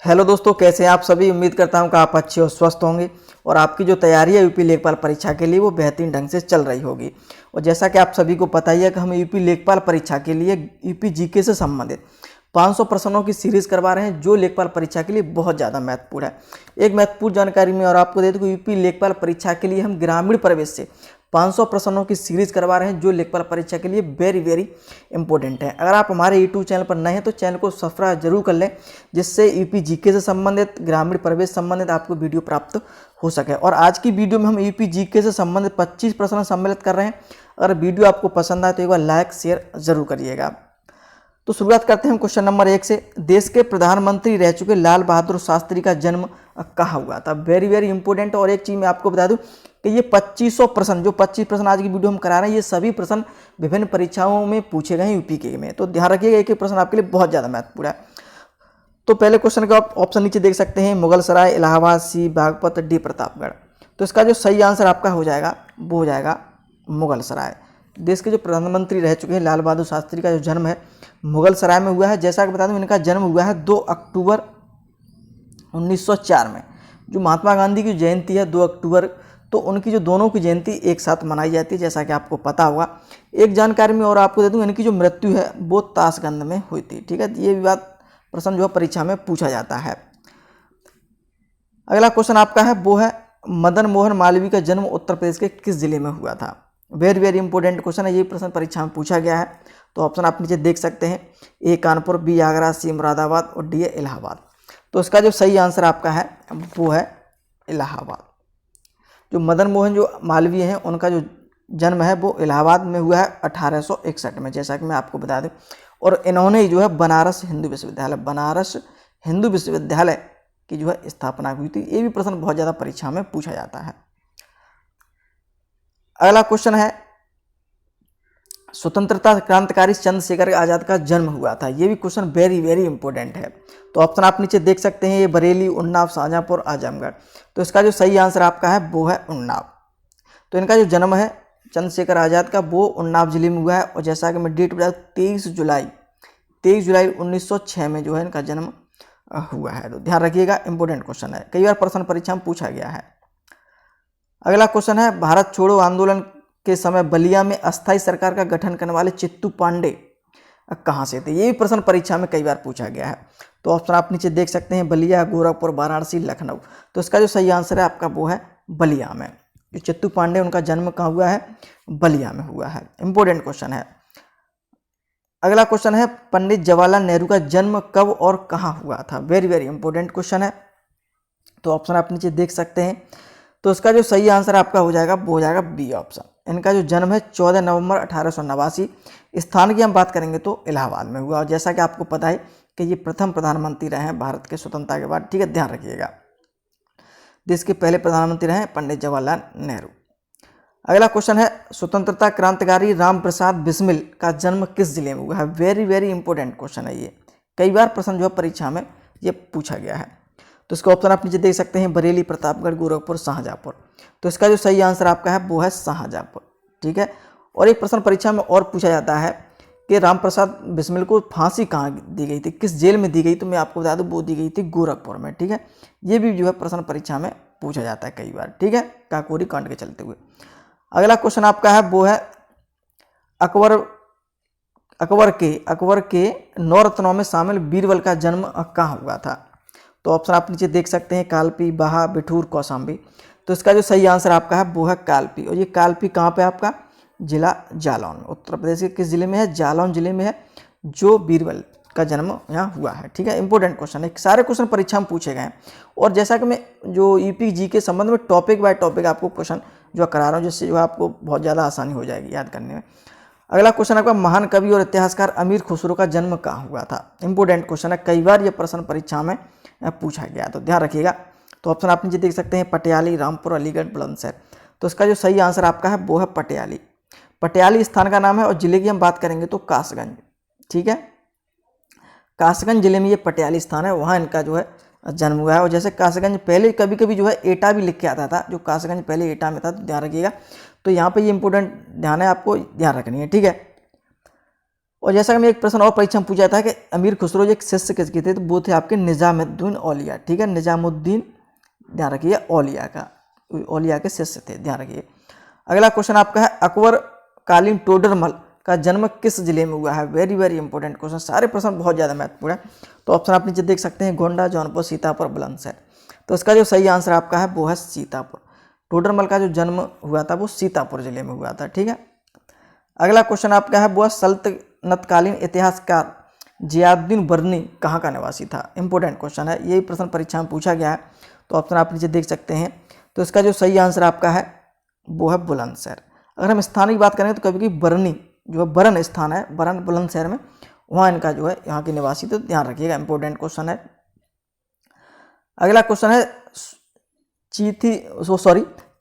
Hello दोस्तों, कैसे हैं आप सभी। उम्मीद करता हूं कि आप अच्छे और स्वस्थ होंगे और आपकी जो तैयारी है यूपी लेखपाल परीक्षा के लिए वो बेहतरीन ढंग से चल रही होगी। और जैसा कि आप सभी को पता ही है कि हम यूपी लेखपाल परीक्षा के लिए यूपी जीके से संबंधित 500 प्रश्नों की सीरीज करवा रहे हैं जो लेखपाल परीक्षा के लिए बहुत ज़्यादा महत्वपूर्ण है। एक महत्वपूर्ण जानकारी में और आपको दे दूं कि यूपी लेखपाल परीक्षा के लिए हम ग्रामीण प्रवेश से 500 प्रश्नों की सीरीज करवा रहे हैं जो लेखपाल परीक्षा के लिए वेरी इंपॉर्टेंट है। अगर आप हमारे यूट्यूब चैनल पर नए हैं तो चैनल को सब्सक्राइब जरूर कर लें, जिससे यूपी जीके से संबंधित ग्रामीण प्रवेश संबंधित आपको वीडियो प्राप्त हो सके। और आज की वीडियो में हम यूपी जीके से संबंधित 25 प्रश्न सम्मिलित कर रहे हैं। अगर वीडियो आपको पसंद आए तो एक बार लाइक शेयर जरूर करिएगा। तो शुरुआत करते हैं क्वेश्चन नंबर 1 से। देश के प्रधानमंत्री रह चुके लाल बहादुर शास्त्री का जन्म कहाँ हुआ था। Very important. और एक चीज़ मैं आपको बता दूं कि ये 2500 प्रश्न, जो 25 प्रश्न आज की वीडियो हम करा रहे हैं, ये सभी प्रश्न विभिन्न परीक्षाओं में पूछे गए हैं यूपी के में। तो ध्यान रखिएगा, एक प्रश्न आपके लिए बहुत ज़्यादा महत्वपूर्ण है। तो पहले क्वेश्चन का आप ऑप्शन नीचे देख सकते हैं, मुगल सराय, इलाहाबाद, सी बागपत, डी प्रतापगढ़। तो इसका जो सही आंसर आपका हो जाएगा वो हो जाएगा मुगल सराय। देश के जो प्रधानमंत्री रह चुके हैं लाल बहादुर शास्त्री का जो जन्म है मुगल सराय में हुआ है। जैसा कि बता दूं, इनका जन्म हुआ है 2 अक्टूबर 1904 में। जो महात्मा गांधी की जयंती है 2 अक्टूबर, तो उनकी जो दोनों की जयंती एक साथ मनाई जाती है, जैसा कि आपको पता होगा। एक जानकारी में और आपको दे दूं, इनकी जो मृत्यु है वो ताशगंज में हुई थी। ठीक है, ये भी बात प्रश्न जो है परीक्षा में पूछा जाता है। अगला क्वेश्चन आपका है वो है, मदन मोहन मालवीय का जन्म उत्तर प्रदेश के किस जिले में हुआ था। वेरी इंपॉर्टेंट क्वेश्चन है, ये प्रश्न परीक्षा में पूछा गया है। तो ऑप्शन आप नीचे देख सकते हैं, ए कानपुर, बी आगरा, सी मुरादाबाद और डी इलाहाबाद। तो इसका जो सही आंसर आपका है वो है इलाहाबाद। जो मदन मोहन जो मालवीय हैं उनका जो जन्म है वो इलाहाबाद में हुआ है 1861 में, जैसा कि मैं आपको बता दूं। और इन्होंने जो है बनारस हिंदू विश्वविद्यालय की जो है स्थापना हुई थी। ये भी प्रश्न बहुत ज़्यादा परीक्षा में पूछा जाता है। अगला क्वेश्चन है, स्वतंत्रता क्रांतिकारी चंद्रशेखर आजाद का जन्म हुआ था। ये भी क्वेश्चन वेरी इंपॉर्टेंट है। तो ऑप्शन आप नीचे देख सकते हैं, ये बरेली, उन्नाव, शाहजहांपुर, आजमगढ़। तो इसका जो सही आंसर आपका है वो है उन्नाव। तो इनका जो जन्म है चंद्रशेखर आजाद का वो उन्नाव जिले में हुआ है। और जैसा कि मैं डेट बता दूं, 23 जुलाई 1906 में जो है इनका जन्म हुआ है। तो ध्यान रखिएगा, इंपॉर्टेंट क्वेश्चन है, कई बार प्रश्न परीक्षा में पूछा गया है। अगला क्वेश्चन है, भारत छोड़ो आंदोलन के समय बलिया में अस्थायी सरकार का गठन करने वाले चित्तू पांडे कहाँ से थे। ये भी प्रश्न परीक्षा में कई बार पूछा गया है। तो ऑप्शन आप नीचे देख सकते हैं, बलिया, गोरखपुर, वाराणसी, लखनऊ। तो इसका जो सही आंसर है आपका वो है बलिया में। जो चित्तू पांडे उनका जन्म कहाँ हुआ है, बलिया में हुआ है। इंपॉर्टेंट क्वेश्चन है। अगला क्वेश्चन है, पंडित जवाहरलाल नेहरू का जन्म कब और कहाँ हुआ था। वेरी इंपॉर्टेंट क्वेश्चन है। तो ऑप्शन आप नीचे देख सकते हैं। तो इसका जो सही आंसर आपका हो जाएगा वो हो जाएगा बी ऑप्शन। इनका जो जन्म है 14 नवंबर 1889। स्थान की हम बात करेंगे तो इलाहाबाद में हुआ। और जैसा कि आपको पता है कि ये प्रथम प्रधानमंत्री रहे हैं भारत के स्वतंत्रता के बाद। ठीक है, ध्यान रखिएगा, देश के पहले प्रधानमंत्री रहे पंडित जवाहरलाल नेहरू। अगला क्वेश्चन है, स्वतंत्रता क्रांतिकारी राम प्रसाद बिस्मिल का जन्म किस जिले में हुआ है। वेरी इंपॉर्टेंट क्वेश्चन है, ये कई बार प्रश्न जो है परीक्षा में ये पूछा गया है। तो इसका ऑप्शन आप नीचे देख सकते हैं, बरेली, प्रतापगढ़, गोरखपुर, शाहजहांपुर। तो इसका जो सही आंसर आपका है वो है शाहजहांपुर। ठीक है। और एक प्रश्न परीक्षा में और पूछा जाता है कि राम प्रसाद बिस्मिल को फांसी कहाँ दी गई थी, किस जेल में दी गई। तो मैं आपको बता दूं वो दी गई थी गोरखपुर में। ठीक है, ये भी जो है प्रश्न परीक्षा में पूछा जाता है कई बार। ठीक है, काकोरी कांड के चलते हुए। अगला क्वेश्चन आपका है वो है, अकबर के 9 रत्नों में शामिल बीरबल का जन्म कहाँ हुआ था। तो ऑप्शन आप नीचे देख सकते हैं, कालपी, बहा, बिठूर, कौशाम्बी। तो इसका जो सही आंसर आपका है वो है कालपी। और ये कालपी कहाँ पे आपका, जिला जालौन, उत्तर प्रदेश के किस जिले में है, जालौन जिले में है, जो बीरबल का जन्म यहाँ हुआ है। ठीक है, इंपॉर्टेंट क्वेश्चन है, सारे क्वेश्चन परीक्षा में पूछे गए हैं। और जैसा कि मैं जो यूपी जी के संबंध में टॉपिक बाय टॉपिक आपको क्वेश्चन जो करा रहा हूँ, जिससे जो आपको बहुत ज़्यादा आसानी हो जाएगी याद करने में। अगला क्वेश्चन आपका, महान कवि और इतिहासकार अमीर खुसरो का जन्म कहाँ हुआ था। इंपॉर्टेंट क्वेश्चन है, कई बार यह प्रश्न परीक्षा में पूछा गया, तो ध्यान रखिएगा। तो ऑप्शन आप नीचे देख सकते हैं, पटियाली, रामपुर, अलीगढ़, बुलंदशहर। तो इसका जो सही आंसर आपका है वो है पटियाली। पटियाली स्थान का नाम है। और जिले की हम बात करेंगे तो कासगंज। ठीक है, कासगंज जिले में ये पटियाली स्थान है, वहाँ इनका जो है जन्म हुआ है। और जैसे कासगंज पहले कभी जो है एटा भी लिख के आता था, जो कासगंज पहले एटा में था, तो ध्यान रखिएगा। तो यहाँ पे ये इंपॉर्टेंट ध्यान है, आपको ध्यान रखनी है। ठीक है, और जैसा कि मैं एक प्रश्न और परीक्षा में पूछा था कि अमीर खुसरो एक शिष्य किसके थे, तो वो थे आपके निजामुद्दीन औलिया। ठीक है, निजामुद्दीन, ध्यान रखिए, औलिया के शिष्य थे, ध्यान रखिए। अगला क्वेश्चन आपका है अकबर कालीन टोडरमल का जन्म किस जिले में हुआ है। वेरी वेरी इंपॉर्टेंट क्वेश्चन, सारे प्रश्न बहुत ज़्यादा महत्वपूर्ण है। तो ऑप्शन आप नीचे देख सकते हैं, गोंडा, जौनपुर, सीतापुर, बुलंदशहर। तो इसका जो सही आंसर आपका है वो है सीतापुर। टोडरमल का जो जन्म हुआ था वो सीतापुर जिले में हुआ था। ठीक है, अगला क्वेश्चन आपका है वो सल्तनतकालीन इतिहासकार जियाउद्दीन बर्नी कहाँ का निवासी था। इंपॉर्टेंट क्वेश्चन है, यही प्रश्न परीक्षा में पूछा गया है। तो ऑप्शन आप नीचे देख सकते हैं। तो इसका जो सही आंसर आपका है वो है बुलंदशहर। अगर हम स्थान की बात करें तो कभी कभी बरनी जो है, बरन स्थान है, बरन बुलंदशहर में, वहाँ इनका जो है यहाँ के निवासी, तो ध्यान रखिएगा, इंपॉर्टेंट क्वेश्चन है। अगला क्वेश्चन है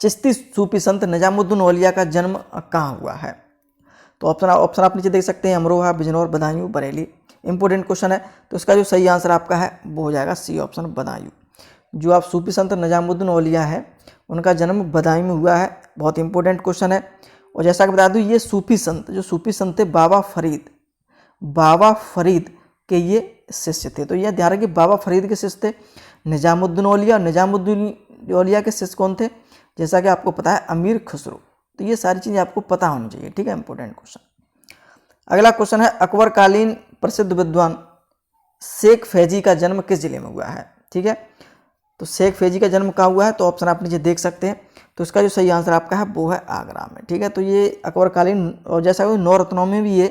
चिश्ती सूफी संत निजामुद्दीन औलिया का जन्म कहाँ हुआ है। तो ऑप्शन आप नीचे देख सकते हैं, अमरोहा, बिजनौर, बदायूं, बरेली। इंपॉर्टेंट क्वेश्चन है। तो इसका जो सही आंसर आपका है वो हो जाएगा सी ऑप्शन, बदायूं। जो आप सूफी संत निजामुद्दीन औलिया है उनका जन्म बदायूं में हुआ है। बहुत इंपॉर्टेंट क्वेश्चन है। और जैसा कि बता दूं, ये सूफी संत थे बाबा फरीद के ये शिष्य थे। तो यह ध्यान रखिए, बाबा फरीद के शिष्य थे निजामुद्दीन औलिया। निजामुद्दीन औलिया के शिष्य कौन थे, जैसा कि आपको पता है, अमीर खुसरो। तो ये सारी चीज़ें आपको पता होनी चाहिए। ठीक है, इंपॉर्टेंट क्वेश्चन। अगला क्वेश्चन है अकबर कालीन प्रसिद्ध विद्वान शेख फैजी का जन्म किस जिले में हुआ है। ठीक है, तो शेख फैजी का जन्म कहाँ हुआ है, तो ऑप्शन आप नीचे देख सकते हैं। तो इसका जो सही आंसर आपका है वो है आगरा में। ठीक है, तो ये अकबर कालीन, और जैसा कि नवरत्नों में भी ये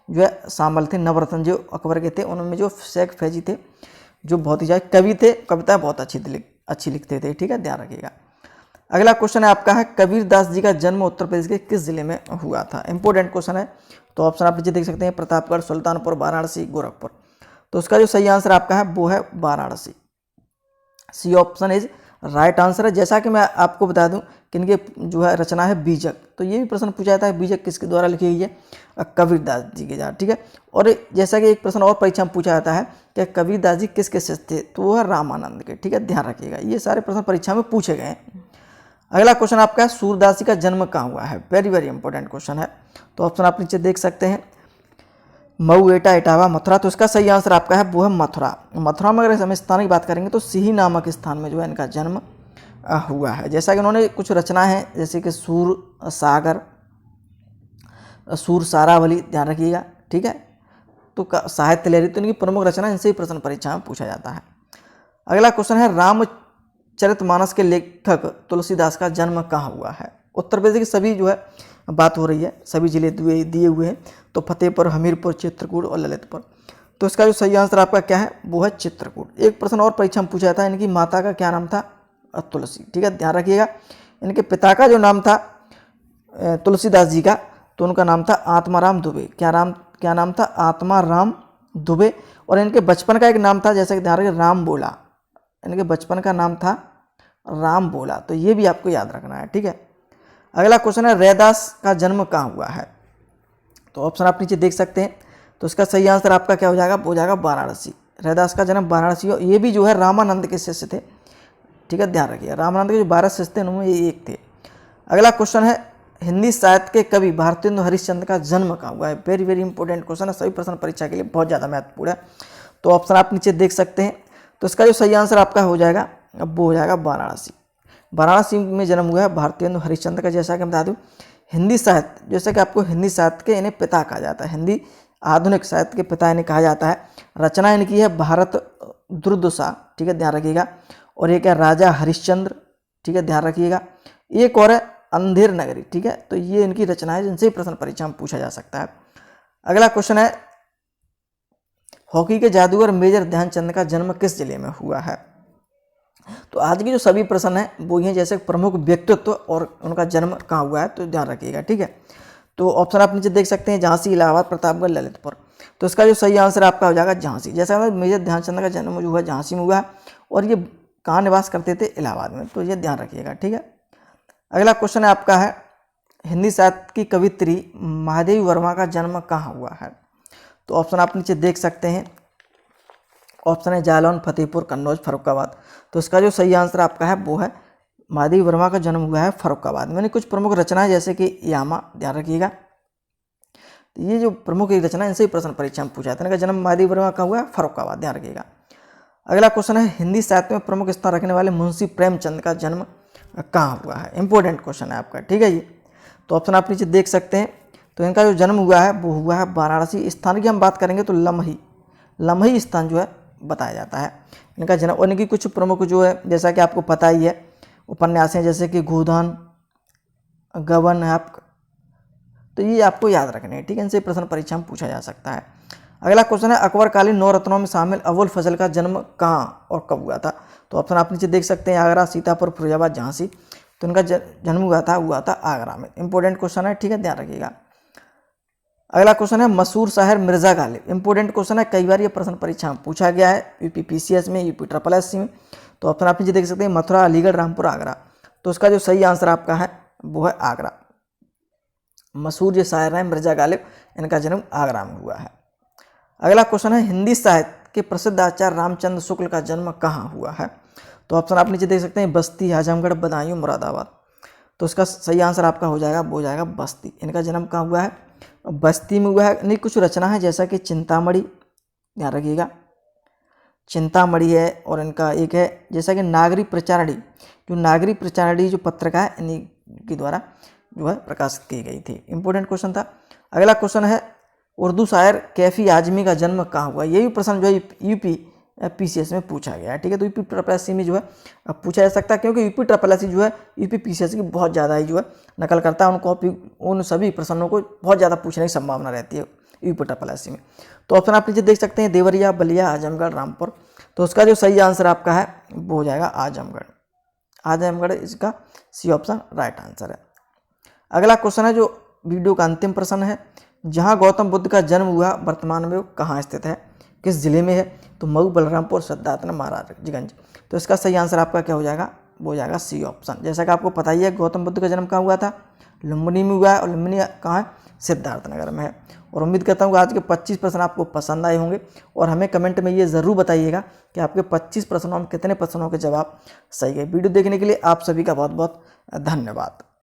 जो है शामिल थे, नवरत्न जो अकबर के थे उनमें जो शेख फैजी थे, जो बहुत ही ज़्यादा कवि थे, कविताएं बहुत अच्छी लिखते थे। ठीक है, ध्यान रखिएगा। अगला क्वेश्चन है आपका है कबीर दास जी का जन्म उत्तर प्रदेश के किस जिले में हुआ था। इंपॉर्टेंट क्वेश्चन है। तो ऑप्शन आप नीचे देख सकते हैं, प्रतापगढ़, सुल्तानपुर, वाराणसी, गोरखपुर। तो उसका जो सही आंसर आपका है वो है Varanasi. C option is right answer है। जैसा कि मैं आपको बता दूं कि इनके जो है रचना है बीजक। तो ये भी प्रश्न पूछा जाता है, बीजक किसके द्वारा लिखी गई है, कबीर दास जी के द्वारा। ठीक है, और जैसा कि एक प्रश्न और परीक्षा में पूछा जाता है कि कबीर दास जी किसके शिष्य थे, तो वो है रामानंद के। ठीक है, ध्यान रखिएगा, ये सारे प्रश्न परीक्षा में पूछे गए हैं। अगला क्वेश्चन आपका है सूरदास जी का जन्म कहाँ हुआ है। वेरी वेरी इंपॉर्टेंट क्वेश्चन है। तो ऑप्शन आप नीचे देख सकते हैं, मऊ, एटा, इटावा, मथुरा। तो इसका सही आंसर आपका है वो है मथुरा में अगर हम स्थान की बात करेंगे तो सिही नामक स्थान में जो है इनका जन्म हुआ है। जैसा कि उन्होंने कुछ रचना है, जैसे कि सूर सागर, सूर सारावली, ध्यान रखिएगा। ठीक है, तो साहित्य लहरी, तो इनकी प्रमुख रचना, इनसे ही प्रश्न परीक्षा में पूछा जाता है। अगला क्वेश्चन है रामचरितमानस के लेखक तुलसीदास का जन्म कहाँ हुआ है। उत्तर प्रदेश की सभी जो है बात हो रही है, सभी जिले दिए हुए हैं, तो फतेहपुर, हमीरपुर, चित्रकूट और ललितपुर। तो इसका जो सही आंसर आपका क्या है वो है चित्रकूट। एक प्रश्न और परीक्षा में पूछा था, इनकी माता का क्या नाम था, तुलसी। ठीक है, ध्यान रखिएगा। इनके पिता का जो नाम था तुलसीदास जी का, तो उनका नाम था आत्माराम दुबे। क्या नाम था, आत्माराम दुबे। और इनके बचपन का एक नाम था, जैसे कि ध्यान रखिए, राम बोला। इनके बचपन का नाम था राम बोला। तो ये भी आपको याद रखना है। ठीक है, अगला क्वेश्चन है रैदास का जन्म कहाँ हुआ है। तो ऑप्शन आप नीचे देख सकते हैं। तो इसका सही आंसर आपका क्या हो जाएगा, वो हो जाएगा वाराणसी। रैदास का जन्म वाराणसी, और ये भी जो है रामानंद के शिष्य थे। ठीक है, ध्यान रखिए, रामानंद के जो 12 शिष्य थे उनमें ये एक थे। अगला क्वेश्चन है हिंदी साहित्य के कवि भारतेंदु हरिश्चंद्र का जन्म कहाँ हुआ है। वेरी वेरी इंपॉर्टेंट क्वेश्चन है, सभी प्रश्न परीक्षा के लिए बहुत ज़्यादा महत्वपूर्ण है। तो ऑप्शन आप नीचे देख सकते हैं। तो इसका जो सही आंसर आपका हो जाएगा वो हो जाएगा वाराणसी में जन्म हुआ है भारतेंदु हरिश्चंद्र का। जैसा कि मैं बता दूं, हिंदी साहित्य, जैसे कि आपको हिंदी साहित्य के इन्हें पिता कहा जाता है, हिंदी आधुनिक साहित्य के पिता इन्हें कहा जाता है। रचना इनकी है भारत दुर्दशा। ठीक है, ध्यान रखिएगा। और एक है राजा हरिश्चंद्र। ठीक है, ध्यान रखिएगा। एक और है अंधेर नगरी। ठीक है, तो ये इनकी रचना है, जिनसे प्रश्न परीक्षा में पूछा जा सकता है। अगला क्वेश्चन है हॉकी के जादूगर मेजर ध्यानचंद का जन्म किस जिले में हुआ है। तो आज के जो सभी प्रश्न हैं वो ये, जैसे प्रमुख व्यक्तित्व और उनका जन्म कहाँ हुआ है, तो ध्यान रखिएगा। ठीक है, तो ऑप्शन आप नीचे देख सकते हैं, झांसी, इलाहाबाद, प्रतापगढ़, ललितपुर। तो इसका जो सही आंसर आपका हो जाएगा झांसी। जैसा मेजर ध्यानचंद का जन्म जो है झांसी में हुआ है, और ये कहाँ निवास करते थे, इलाहाबाद में। तो ये ध्यान रखिएगा। ठीक है, अगला क्वेश्चन है आपका है हिंदी साहित्य की कवित्री महादेवी वर्मा का जन्म कहाँ हुआ है। तो ऑप्शन आप नीचे देख सकते हैं। ऑप्शन है जालौन, फतेहपुर, कन्नौज, फर्रुखाबाद। तो इसका जो सही आंसर आपका है वो है महादेवी वर्मा का जन्म हुआ है फर्रुखाबाद में। कुछ प्रमुख रचनाएं जैसे कि यामा, ध्यान रखिएगा, तो ये जो प्रमुख एक रचना इनसे ही प्रश्न परीक्षा में पूछा जाता है। इनका जन्म महादेव वर्मा का हुआ है, फर्रुखाबाद, ध्यान रखिएगा। अगला क्वेश्चन है हिंदी साहित्य में प्रमुख स्थान रखने वाले मुंशी प्रेमचंद का जन्म कहाँ हुआ है। इंपॉर्टेंट क्वेश्चन है आपका, ठीक है जी। तो ऑप्शन आप नीचे देख सकते हैं। तो इनका जो जन्म हुआ है वो हुआ है वाराणसी। स्थान की हम बात करेंगे तो लम्ही स्थान जो है बताया जाता है इनका जन्म। और इनकी कुछ प्रमुख जो है जैसा कि आपको पता ही है उपन्यास हैं, जैसे कि गोदान, गबन है आपका, तो ये आपको याद रखने हैं, ठीक है। इनसे प्रश्न परीक्षा में पूछा जा सकता है। अगला क्वेश्चन है अकबरकालीन 9 रत्नों में शामिल अबुल फजल का जन्म कहाँ और कब हुआ था। तो ऑप्शन आप नीचे देख सकते हैं, आगरा, सीतापुर, फिरोजाबाद, झांसी। तो इनका जन्म हुआ था आगरा में। इंपॉर्टेंट क्वेश्चन है, ठीक है, ध्यान रखिएगा। अगला क्वेश्चन है मशहूर शायर मिर्जा गालिब। इंपॉर्टेंट क्वेश्चन है, कई बार ये प्रश्न परीक्षा में पूछा गया है, यूपी पीसीएस में, यूपी SSS में। तो ऑप्शन आप नीचे देख सकते हैं मथुरा, अलीगढ़, रामपुर, आगरा। तो इसका जो सही आंसर आपका है वो है आगरा। मशहूर जो शायर हैं मिर्जा गालिब, इनका जन्म आगरा में हुआ है। अगला क्वेश्चन है हिंदी साहित्य के प्रसिद्ध आचार्य रामचंद्र शुक्ल का जन्म कहाँ हुआ है। तो ऑप्शन आप नीचे देख सकते हैं बस्ती, आजमगढ़, बदायूं, मुरादाबाद। तो इसका सही आंसर आपका हो जाएगा बस्ती। इनका जन्म कहाँ हुआ है, बस्ती में हुआ है। इनकी कुछ रचना है जैसा कि चिंतामणि, ध्यान रखिएगा, चिंतामणि है। और इनका एक है जैसा कि नागरी प्रचारणी जो पत्रिका है इन्हीं के द्वारा जो है प्रकाशित की गई थी। इंपॉर्टेंट क्वेश्चन था। अगला क्वेश्चन है उर्दू शायर कैफी आजमी का जन्म कहाँ हुआ। ये भी प्रश्न जो है यूपी पीसीएस में पूछा गया है, ठीक है। तो यूपी SSS में जो है पूछा जा सकता है, क्योंकि यूपी SSS जो है यूपी पीसीएस की बहुत ज़्यादा ही जो है नकल करता है। उन सभी प्रश्नों को बहुत ज़्यादा पूछने की संभावना रहती है यूपी SSS में। तो ऑप्शन आप नीचे देख सकते हैं देवरिया, बलिया, आजमगढ़, रामपुर। तो उसका जो सही आंसर आपका है वो हो जाएगा आजमगढ़ इसका सी ऑप्शन राइट आंसर है। अगला क्वेश्चन है जो वीडियो का अंतिम प्रश्न है, जहाँ गौतम बुद्ध का जन्म हुआ वर्तमान में वो कहाँ स्थित है, किस जिले में है। तो मऊ, बलरामपुर, सिद्धार्थनगर, महाराजगंज। तो इसका सही आंसर आपका क्या हो जाएगा, वो हो जाएगा सी ऑप्शन। जैसा कि आपको पता ही है गौतम बुद्ध का जन्म कहाँ हुआ था, लुम्बिनी में हुआ है। और लुम्बिनी कहाँ है, सिद्धार्थनगर में है। और उम्मीद करता हूँ कि आज के 25 प्रश्न आपको पसंद आए होंगे। और हमें कमेंट में ये ज़रूर बताइएगा कि आपके 25 प्रश्नों में कितने प्रश्नों के जवाब सही है। वीडियो देखने के लिए आप सभी का बहुत बहुत धन्यवाद।